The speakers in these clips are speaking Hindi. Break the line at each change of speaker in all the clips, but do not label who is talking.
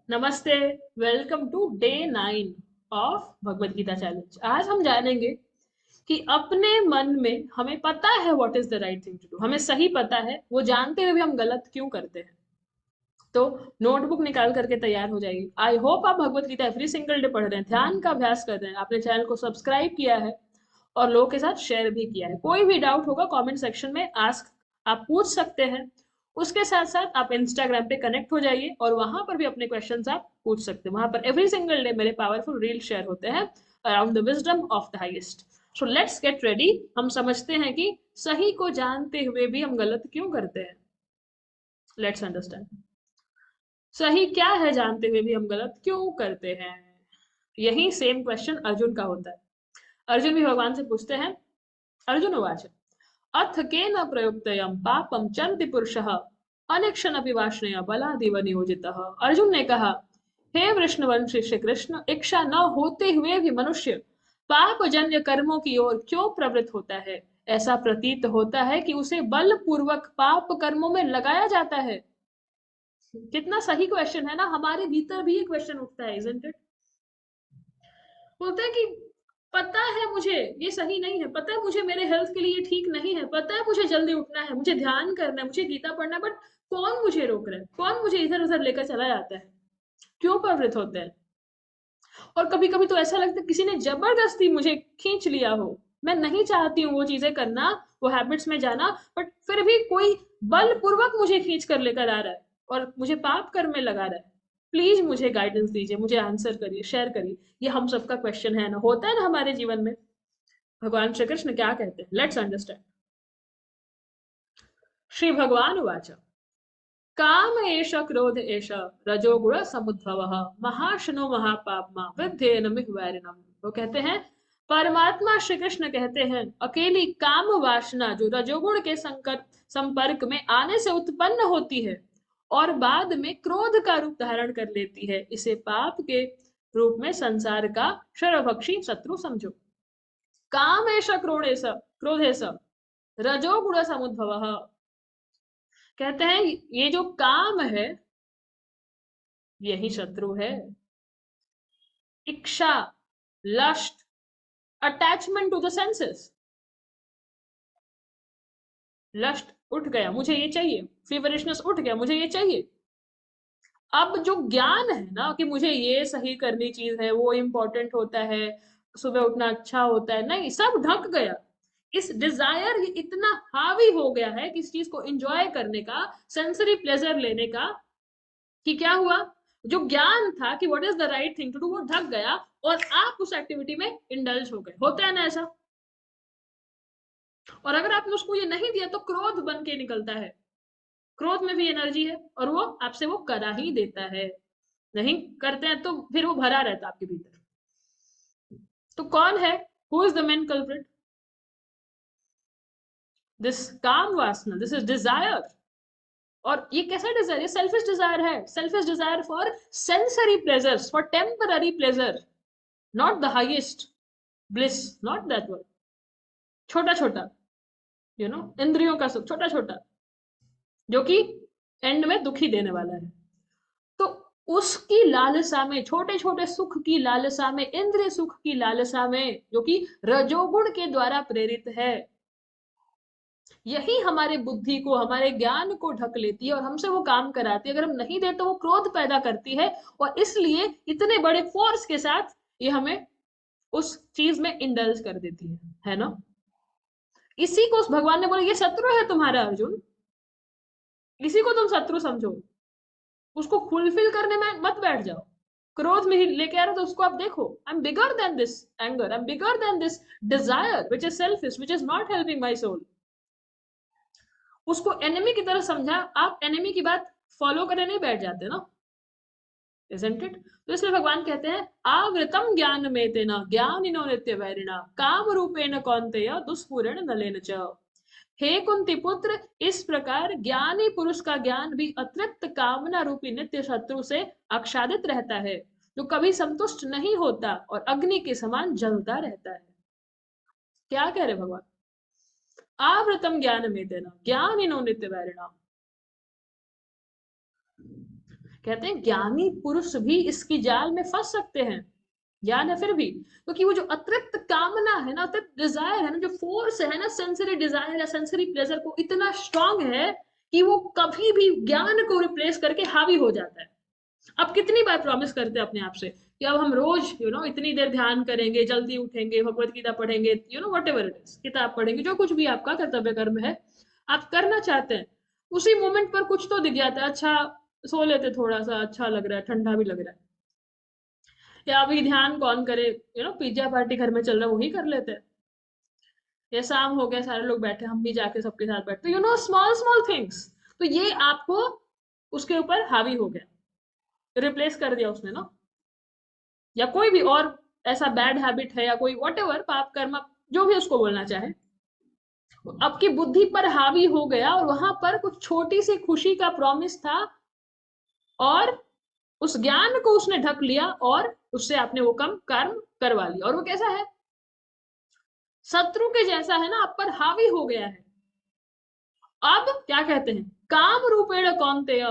नमस्ते। Welcome to day 9 of Bhagavad Gita challenge. आज हम जानेंगे कि अपने मन में हमें पता है what is the right thing to do, हमें सही पता है, वो जानते हुए भी हम गलत क्यों करते हैं। तो नोटबुक निकाल करके तैयार हो जाइए। आई होप आप Bhagavad Gita every single day पढ़ रहे हैं, ध्यान का अभ्यास कर रहे हैं, आपने चैनल को सब्सक्राइब किया है और लोगों के साथ शेयर भी किया है। कोई भी डाउट होगा कमेंट सेक्शन में आस्क आप पूछ सकते हैं। उसके साथ साथ आप इंस्टाग्राम पे कनेक्ट हो जाइए और वहां पर भी अपने क्वेश्चंस आप पूछ सकते हैं। वहां पर एवरी सिंगल डे मेरे पावरफुल रील शेयर होते हैं around the wisdom of the highest. So let's get ready. हम समझते हैं कि सही को जानते हुए भी हम गलत क्यों करते हैं। लेट्स अंडरस्टैंड सही क्या है जानते हुए भी हम गलत क्यों करते हैं। यही सेम क्वेश्चन अर्जुन का होता है। अर्जुन भी भगवान से पूछते हैं। अर्जुन उवाच अथ केन प्रयुक्तयं पापं चरति पुरुषः अनेक्षणपि वाष्णया बलादिव नियोजितः। अर्जुन ने कहा, हे वृष्णवंशी श्री कृष्ण, इच्छा न होते हुए भी मनुष्य पाप जन्य कर्मों की ओर क्यों प्रवृत्त होता है। ऐसा प्रतीत होता है कि उसे बलपूर्वक पाप कर्मों में लगाया जाता है। कितना सही क्वेश्चन है ना। हमारे भीतर भी ये क्वेश्चन उठता है, इजंट इट। बोलते हैं कि पता है मुझे ये सही नहीं है, पता है मुझे मेरे हेल्थ के लिए ये ठीक नहीं है, पता है मुझे जल्दी उठना है, मुझे ध्यान करना है, मुझे गीता पढ़ना है, बट कौन मुझे रोक रहा है, कौन मुझे इधर उधर लेकर चला जाता है। क्यों प्रवृत्त होते हैं। और कभी कभी तो ऐसा लगता है किसी ने जबरदस्ती मुझे खींच लिया हो। मैं नहीं चाहती हूँ वो चीजें करना, वो हैबिट्स में जाना, बट फिर भी कोई बलपूर्वक मुझे खींच कर लेकर आ रहा है और मुझे पाप कर्म में लगा रहा है। प्लीज मुझे गाइडेंस दीजिए, मुझे आंसर करिए, शेयर करिए। ये हम सबका क्वेश्चन है ना, होता है ना हमारे जीवन में। भगवान श्री कृष्ण क्या कहते हैं, लेट्स अंडरस्टैंड। श्री भगवान उवाच काम एष क्रोध एष रजोगुण समुद्भव महाशनो महापापमा वृद्धेन मिह्वैरिणम्। वो कहते हैं, परमात्मा श्री कृष्ण कहते हैं, अकेली काम वासना जो रजोगुण के संकट संपर्क में आने से उत्पन्न होती है और बाद में क्रोध का रूप धारण कर लेती है, इसे पाप के रूप में संसार का सर्वभक्षी शत्रु समझो। काम एष क्रोध एष रजोगुण समुद्भव। कहते हैं ये जो काम है यही शत्रु है। इच्छा, lust, attachment to the senses. Lust उठ गया, मुझे ये चाहिए, फीवरिशनेस उठ गया, मुझे ये चाहिए। अब जो ज्ञान है ना कि मुझे ये सही करनी चीज है, वो इंपॉर्टेंट होता है, सुबह उठना अच्छा होता है, नहीं, सब ढक गया। इस डिजायर ये इतना हावी हो गया है कि इस चीज को एंजॉय करने का, सेंसरी प्लेजर लेने का, कि क्या हुआ, जो ज्ञान था कि what is the right thing to do वो ढक गया और आप उस एक्टिविटी में इंडल्ज हो गए। होता है ना ऐसा। और अगर आपने उसको ये नहीं दिया तो क्रोध बन के निकलता है। क्रोध में भी एनर्जी है और वो आपसे वो करा ही देता है। नहीं करते हैं तो फिर वो भरा रहता है आपके भीतर। तो कौन है, who is the main culprit. This काम वासना, दिस इज डिजायर। और ये कैसा डिजायर, ये सेल्फिश डिजायर है। Selfish desire for sensory pleasures, for temporary pleasure, not the highest bliss, not that one. छोटा छोटा, इंद्रियों का सुख छोटा छोटा, जो कि एंड में दुखी देने वाला है। तो उसकी लालसा में, छोटे छोटे सुख की लालसा में, इंद्रिय सुख की लालसा में, जो कि रजोगुण के द्वारा प्रेरित है, यही हमारे बुद्धि को, हमारे ज्ञान को ढक लेती है और हमसे वो काम कराती है। अगर हम नहीं देते तो वो क्रोध पैदा करती है और इसलिए इतने बड़े फोर्स के साथ ये हमें उस चीज में इंडल्ज कर देती है ना। इसी को उस भगवान ने बोला ये शत्रु है तुम्हारा अर्जुन, इसी को तुम शत्रु समझो। उसको फुलफिल करने में मत बैठ जाओ। क्रोध में ही लेके आ रहे हो तो उसको आप देखो, I am bigger than this anger, I am bigger than this desire which is selfish, which is not helping my soul. उसको एनिमी की तरह समझा, आप एनिमी की बात फॉलो करने नहीं बैठ जाते ना, isn't it? तो इसलिए भगवान कहते हैं, आवृतम ज्ञान में तेना ज्ञानिनो नित्य वैरिणा काम रूपेण कौन्तेय दुष्पूरेण नलेन च। हे कुंती पुत्र, इस प्रकार ज्ञानी पुरुष का ज्ञान भी अतृप्त कामना रूपी नित्य शत्रु से आच्छादित रहता है, जो कभी संतुष्ट नहीं होता और अग्नि के समान जलता रहता है। क्या कह रहे भगवान, आवृतम ज्ञान में देना ज्ञानिनो नित्य वैरिणा। कहते हैं ज्ञानी पुरुष भी इसकी जाल में फंस सकते हैं, ज्ञान है फिर भी, क्योंकि वो जो अतृप्त कामना है ना, अतृप्त डिजायर है ना, जो फोर्स है ना सेंसरी डिजायर या सेंसरी प्लेजर को, इतना स्ट्रांग है कि वो कभी भी ज्ञान को रिप्लेस करके हावी हो जाता है। अब कितनी बार प्रॉमिस करते हैं अपने आप से कि अब हम रोज इतनी देर ध्यान करेंगे, जल्दी उठेंगे, भगवत गीता पढ़ेंगे, वट एवर इट इज, किताब पढ़ेंगे, जो कुछ भी आपका कर्तव्य कर्म है आप करना चाहते हैं, उसी मोमेंट पर कुछ तो दिख जाता है, अच्छा सो लेते, थोड़ा सा अच्छा लग रहा है, ठंडा भी लग रहा है, या अभी ध्यान कौन करे, पिज्जा पार्टी घर में चल रहा है वही कर लेते हैं, या शाम हो गया सारे लोग बैठे, हम भी जाके सबके साथ बैठते, स्मॉल स्मॉल थिंग्स। तो ये आपको उसके ऊपर हावी हो गया, रिप्लेस कर दिया उसने ना, या कोई भी और ऐसा बैड हैबिट है, या कोई वट एवर पाप कर्म, जो भी उसको बोलना चाहे, आपकी बुद्धि पर हावी हो गया, और वहां पर कुछ छोटी सी खुशी का प्रॉमिस था, और उस ज्ञान को उसने ढक लिया, और उससे आपने वो कम कर्म करवा लिया, और वो कैसा है, शत्रु के जैसा है ना, आप पर हावी हो गया है। अब क्या कहते हैं, काम रूपेण कौन्तेय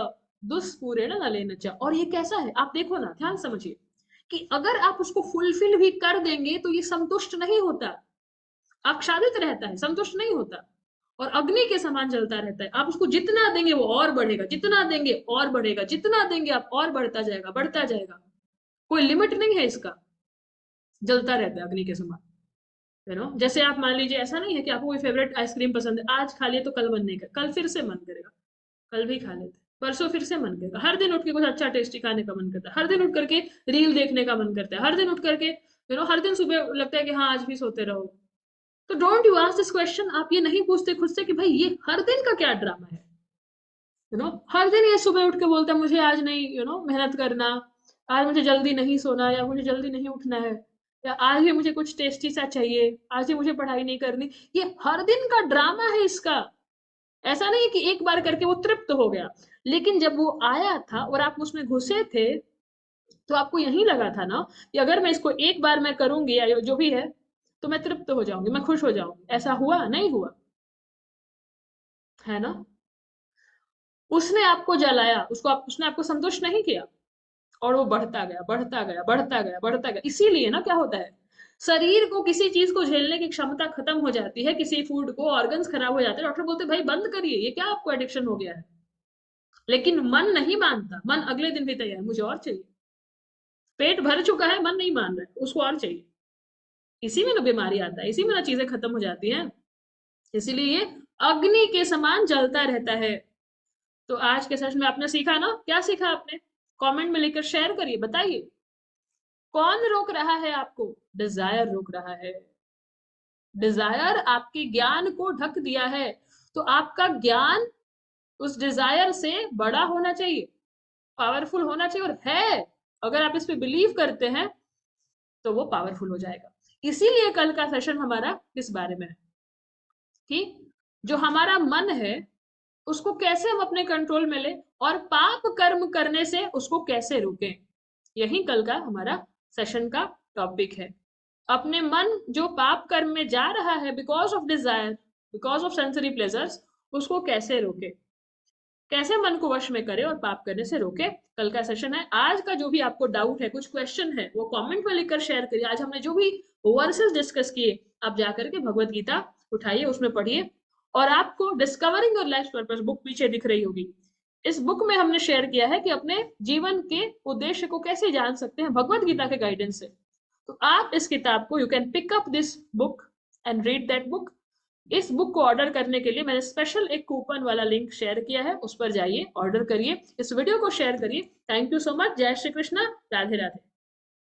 दुष्पूरेण नलेन च, और ये कैसा है आप देखो ना, ध्यान समझिए, कि अगर आप उसको फुलफिल भी कर देंगे तो ये संतुष्ट नहीं होता, आच्छादित रहता है, संतुष्ट नहीं होता, और अग्नि के समान जलता रहता है। आप उसको जितना देंगे वो और बढ़ेगा, जितना देंगे और बढ़ेगा, जितना देंगे आप और बढ़ता जाएगा, बढ़ता जाएगा, कोई लिमिट नहीं है इसका, जलता रहता है अग्नि के समान। जैसे आप मान लीजिए, ऐसा नहीं है कि आपको कोई फेवरेट आइसक्रीम पसंद है, आज खा लिया तो कल मन नहीं कर, कल फिर से मन करेगा, कल भी खा लेते, परसों फिर से मन करेगा, हर दिन उठ के कुछ अच्छा टेस्टी खाने का मन करता है, हर दिन उठ करके रील देखने का मन करता है, हर दिन उठ करके हर दिन सुबह लगता है कि हाँ आज भी सोते रहो। तो don't you ask this question, आप ये नहीं पूछते खुद से कि भाई ये हर दिन का क्या ड्रामा है, हर दिन ये सुबह उठ के बोलता है मुझे आज नहीं मेहनत करना, आज मुझे जल्दी नहीं सोना, या मुझे जल्दी नहीं उठना है, या आज भी मुझे कुछ टेस्टी सा चाहिए, आज भी मुझे पढ़ाई नहीं करनी, ये हर दिन का ड्रामा है इसका। ऐसा नहीं कि एक बार करके वो तृप्त हो गया, लेकिन जब वो आया था और आप उसमें घुसे थे, तो आपको यही लगा था ना कि अगर मैं इसको एक बार मैं करूंगी या जो भी है, तो मैं तृप्त हो जाऊंगी, मैं खुश हो जाऊंगी। ऐसा हुआ नहीं हुआ, है ना? उसने आपको जलाया, उसने आपको संतुष्ट नहीं किया, और वो बढ़ता गया, बढ़ता गया, बढ़ता गया, बढ़ता गया। इसीलिए ना क्या होता है, शरीर को किसी चीज को झेलने की क्षमता खत्म हो जाती है, किसी फूड को ऑर्गन्स खराब हो जाते हैं, डॉक्टर बोलते हैं भाई बंद करिए, ये क्या आपको एडिक्शन हो गया है। लेकिन मन नहीं मानता, मन अगले दिन भी तैयार, मुझे और चाहिए, पेट भर चुका है, मन नहीं मान रहा है, उसको और चाहिए। इसी में ना बीमारी आता है, इसी में ना चीजें खत्म हो जाती हैं। इसीलिए ये अग्नि के समान जलता रहता है। तो आज के सेशन में आपने सीखा ना, क्या सीखा आपने, कमेंट में लिखकर शेयर करिए, बताइए कौन रोक रहा है आपको, डिजायर रोक रहा है। डिजायर आपके ज्ञान को ढक दिया है, तो आपका ज्ञान उस डिजायर से बड़ा होना चाहिए, पावरफुल होना चाहिए, और है, अगर आप इस पे बिलीव करते हैं तो वो पावरफुल हो जाएगा। इसीलिए कल का सेशन हमारा इस बारे में है कि जो हमारा मन है उसको कैसे हम अपने कंट्रोल में ले, और पाप कर्म करने से उसको कैसे रोकें। यही कल का हमारा सेशन का टॉपिक है। अपने मन जो पाप कर्म में जा रहा है because of desire, because of sensory pleasures, उसको कैसे रोके, कैसे मन को वश में करे और पाप करने से रोके, कल का सेशन है। आज का जो भी आपको डाउट है, कुछ क्वेश्चन है, वो कमेंट में लिखकर शेयर करिए। आज हमने जो भी वर्सेस डिस्कस किए, आप जाकर के भगवत गीता उठाइए, उसमें पढ़िए, और आपको discovering your life purpose book पीछे दिख रही होगी। इस बुक में हमने शेयर किया है कि अपने जीवन के उद्देश्य को कैसे जान सकते हैं भगवत गीता के गाइडेंस से। तो आप इस किताब को, you can pick up this book and read that book. इस बुक को ऑर्डर करने के लिए मैंने स्पेशल एक कूपन वाला लिंक शेयर किया है, उस पर जाइए, ऑर्डर करिए, इस वीडियो को शेयर करिए। Thank you so much. जय श्री कृष्णा, राधे राधे।